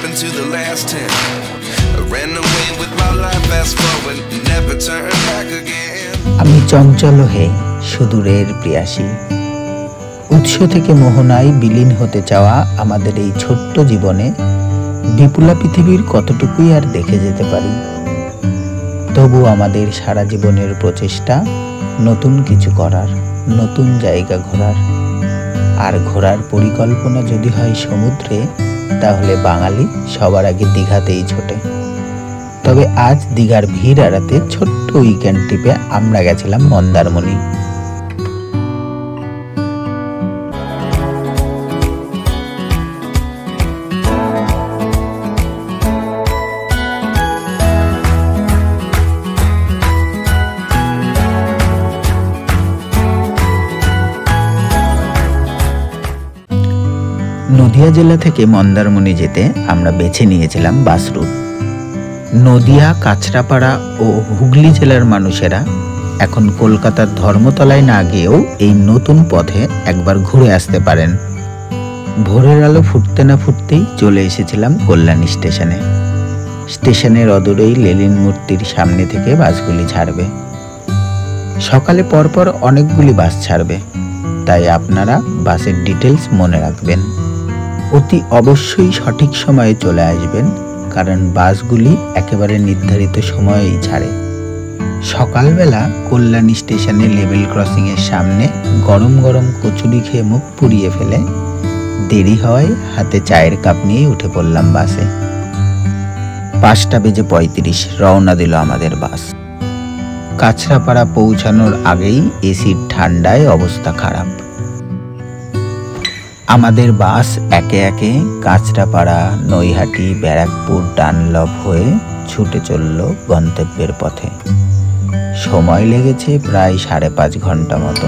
happened to the last 10? I ran away with my life, fast forward, never turn back again. আমি চঞ্চল হে সুদূরের প্রিয়াসী। উৎস থেকে মোহনায় বিলীন হতে চাওয়া আমাদের এই ছোট্ট জীবনে বিপুলা পৃথিবীর কতটুকুই আর দেখে যেতে পারি। তবু আমাদের সারা জীবনের প্রচেষ্টা নতুন কিছু করার, নতুন জায়গা ঘোরার। আর ঘোরার পরিকল্পনা যদি হয় সমুদ্রে, তাহলে বাঙালি সবার আগে দীঘাতেই ছোটে। তবে আজ দীঘার ভিড় এড়াতে ছোট্ট উইকেন্ড ট্রিপে আমরা গেছিলাম মন্দারমণি। নদিয়া জেলা থেকে মন্দারমণি যেতে আমরা বেছে নিয়েছিলাম বাস রুট। নদিয়া, কাঁচরাপাড়া ও হুগলি জেলার মানুষেরা এখন কলকাতার ধর্মতলায় না গিয়েও এই নতুন পথে একবার ঘুরে আসতে পারেন। ভোরের আলো ফুটতে না ফুটতেই চলে এসেছিলাম কল্যাণী স্টেশনে। স্টেশনের অদূরেই লেনিন মূর্তির সামনে থেকে বাসগুলি ছাড়বে। সকালে পরপর অনেকগুলি বাস ছাড়বে, তাই আপনারা বাসের ডিটেলস মনে রাখবেন। অতি অবশ্যই সঠিক সময়ে চলে আসবেন, কারণ বাসগুলি একেবারে নির্ধারিত সময়েই ছাড়ে। সকালবেলা কল্যাণী স্টেশনে লেভেল ক্রসিংয়ের সামনে গরম গরম কচুরি খেয়ে মুখ পুড়িয়ে ফেলে দেরি হওয়ায় হাতে চায়ের কাপ নিয়েই উঠে পড়লাম বাসে। 5:35 রওনা দিল আমাদের বাস। কাঁচরাপাড়া পৌঁছানোর আগেই এসির ঠান্ডায় অবস্থা খারাপ। আমাদের বাস একে একে কাঁচরাপাড়া, নৈহাটি, ব্যারাকপুর, ডানলপ হয়ে ছুটে চলল গন্তব্যের পথে। সময় লেগেছে প্রায় 5.5 ঘন্টা মতো।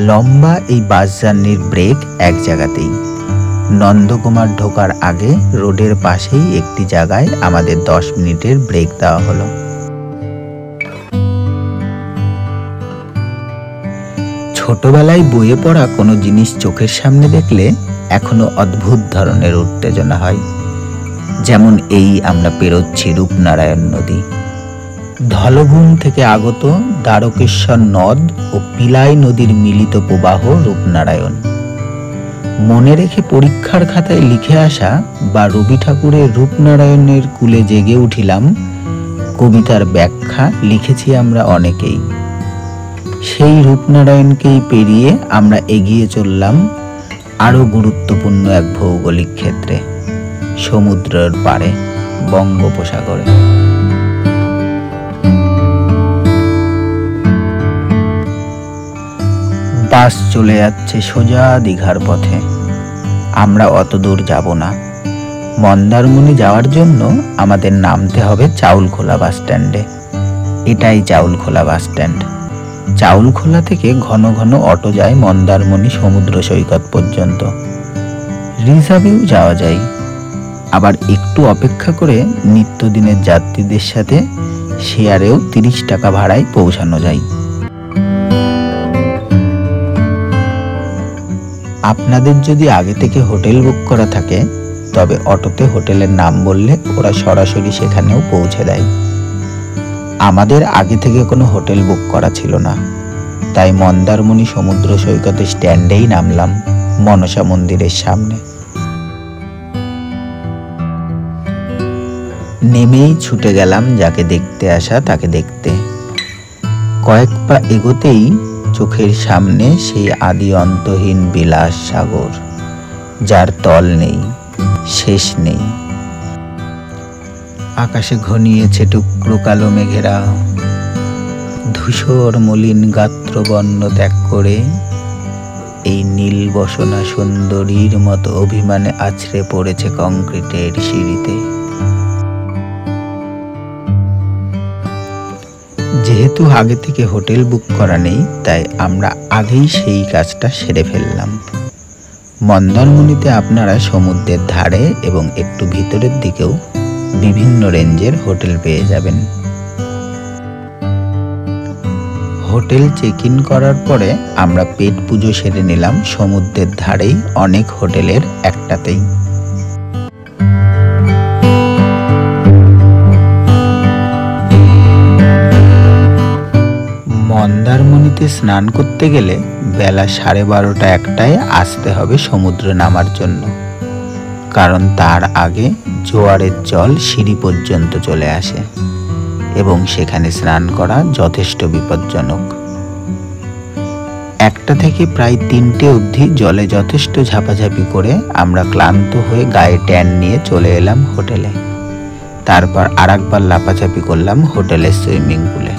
লম্বা এই বাস জার্নির ব্রেক এক জায়গাতেই। নন্দকুমার ঢোকার আগে রোডের পাশেই একটি জায়গায় আমাদের 10 মিনিটের ব্রেক দেওয়া হলো। ছোটবেলায় বইয়ে পড়া কোনো জিনিস চোখের সামনে দেখলে এখনো অদ্ভুত ধরনের উত্তেজনা হয়। যেমন এই আমরা পেরোচ্ছি রূপনারায়ণ নদী। ধলভূম থেকে আগত দ্বারকেশ্বর নদ ও পিলাই নদীর মিলিত প্রবাহ রূপনারায়ণ। মনে রেখে পরীক্ষার খাতায় লিখে আসা বা রবি ঠাকুরের রূপনারায়ণের কূলে জেগে উঠিলাম কবিতার ব্যাখ্যা লিখেছি আমরা অনেকেই। সেই রূপনারায়ণকেই পেরিয়ে আমরা এগিয়ে চললাম আরো গুরুত্বপূর্ণ এক ভৌগোলিক ক্ষেত্রে, সমুদ্রের পাড়ে, বঙ্গোপসাগরে। বাস চলে যাচ্ছে সোজা দীঘার পথে। আমরা অত দূর যাব না। মন্দারমণি যাওয়ার জন্য আমাদের নামতে হবে চাউলখোলা বাস স্ট্যান্ডে। এটাই চাউলখোলা বাস স্ট্যান্ড। চাউলখোলা থেকে ঘন ঘন অটো যায় মন্দারমণি সমুদ্র সৈকত পর্যন্ত। রিজার্ভেও যাওয়া যায়। আবার একটু অপেক্ষা করে নিত্যদিনের যাত্রীদের সাথে শেয়ারেও 30 টাকা ভাড়ায় পৌঁছানো যায়। আপনাদের যদি আগে থেকে হোটেল বুক করা থাকে, তবে অটোতে হোটেলের নাম বললে ওরা সরাসরি সেখানেও পৌঁছে দেয়। আমাদের আগে থেকে কোনো হোটেল বুক করা ছিল না, তাই মন্দারমণি সমুদ্র সৈকতের স্ট্যান্ডেই নামলাম, মনসা মন্দিরের সামনে। নেমেই ছুটে গেলাম যাকে দেখতে আসা তাকে দেখতে। কয়েক পা এগোতেই চোখের সামনে সেই আদি অন্তহীন বিলাস সাগর, যার তল নেই, শেষ নেই। আকাশে ঘনিয়েছে টুকরো কালো মেঘেরা। ধূসর মলিন গাত্রবর্ণ ত্যাগ করে এই নীল বসনা সুন্দরীর মতো অভিমানে আছড়ে পড়েছে কংক্রিটের সিঁড়িতে। যেহেতু আগে থেকে হোটেল বুক করা নেই, তাই আমরা আগেই সেই কাজটা সেরে ফেললাম। মন্দারমণিতে আপনারা সমুদ্রের ধারে এবং একটু ভিতরের দিকেও বিভিন্ন রেঞ্জের হোটেল পেয়ে যাবেন। হোটেল চেক ইন করার পরে আমরা পেট পুজো সেরে নিলাম সমুদ্রের ধারেই অনেক হোটেলের একটাতেই। মন্দারমণিতে স্নান করতে গেলে বেলা 12:30-1টায় আসতে হবে সমুদ্রে নামার জন্য, কারণ তার আগে জোয়ারের জল সিঁড়ি পর্যন্ত চলে আসে এবং সেখানে স্নান করা যথেষ্ট বিপজ্জনক। 1টা থেকে প্রায় 3টে অবধি জলে যথেষ্ট ঝাপাঝাপি করে আমরা ক্লান্ত হয়ে গায়ে ট্যান নিয়ে চলে এলাম হোটেলে। তারপর আরেকবার লাপাঝাপি করলাম হোটেলের সুইমিং পুলে।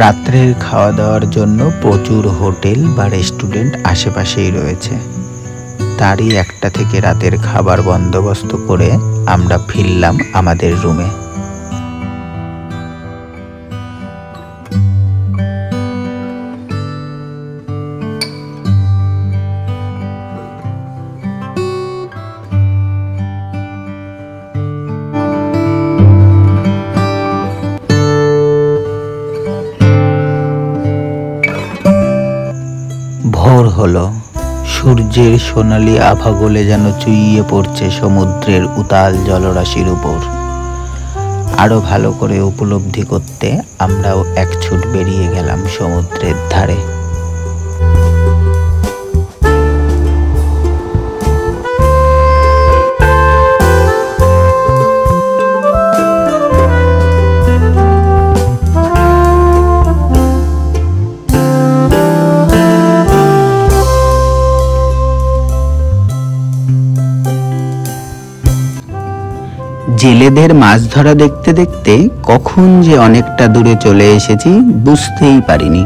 রাত্রের খাওয়া দাওয়ার জন্য প্রচুর হোটেল বা রেস্টুরেন্ট আশেপাশেই রয়েছে। তারই একটা থেকে রাতের খাবার বন্দোবস্ত করে আমরা ফিরলাম আমাদের রুমে। ভোর হলো, সূর্যের সোনালি আভা গলে যেন চুইয়ে পড়ছে সমুদ্রের উতাল জলরাশির উপর। আরো ভালো করে উপলব্ধি করতে আমরাও এক ছুট বেরিয়ে গেলাম সমুদ্রের ধারে। জেলেদের মাছ ধরা দেখতে দেখতে কখন যে অনেকটা দূরে চলে এসেছি বুঝতেই পারিনি।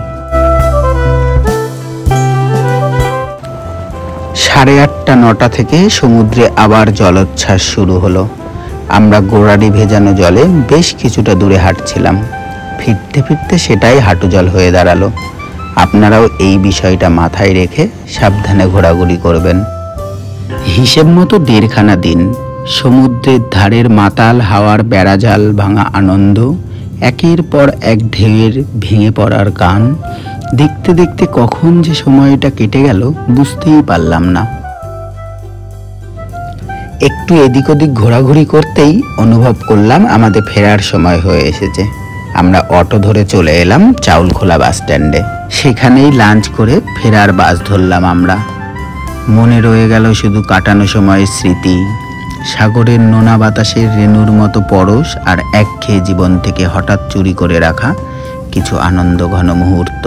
8:30-9টা থেকে সমুদ্রে আবার জলোচ্ছ্বাস শুরু হলো। আমরা গোড়ারি ভেজানো জলে বেশ কিছুটা দূরে হাঁটছিলাম। ফিরতে ফিরতে সেটাই হাঁটু জল হয়ে দাঁড়ালো। আপনারাও এই বিষয়টা মাথায় রেখে সাবধানে ঘোরাঘুরি করবেন। হিসেব মতো 1.5খানা দিন সমুদ্রের ধারের মাতাল হাওয়ার বেড়াজাল ভাঙা আনন্দ, একের পর এক ঢেউয়ের ভেঙে পড়ার গান, দেখতে দেখতে কখন যে সময়টা কেটে গেল বুঝতেই পারলাম না। একটু এদিক ওদিক ঘোরাঘুরি করতেই অনুভব করলাম আমাদের ফেরার সময় হয়ে এসেছে। আমরা অটো ধরে চলে এলাম চাউলখোলা বাস স্ট্যান্ডে। সেখানেই লাঞ্চ করে ফেরার বাস ধরলাম আমরা। মনে রয়ে গেল শুধু কাটানো সময়ের স্মৃতি, সাগরের নোনা বাতাসের রেণুর মতো পরশ, আর একঘেয়ে জীবন থেকে হঠাৎ চুরি করে রাখা কিছু আনন্দ ঘন মুহূর্ত।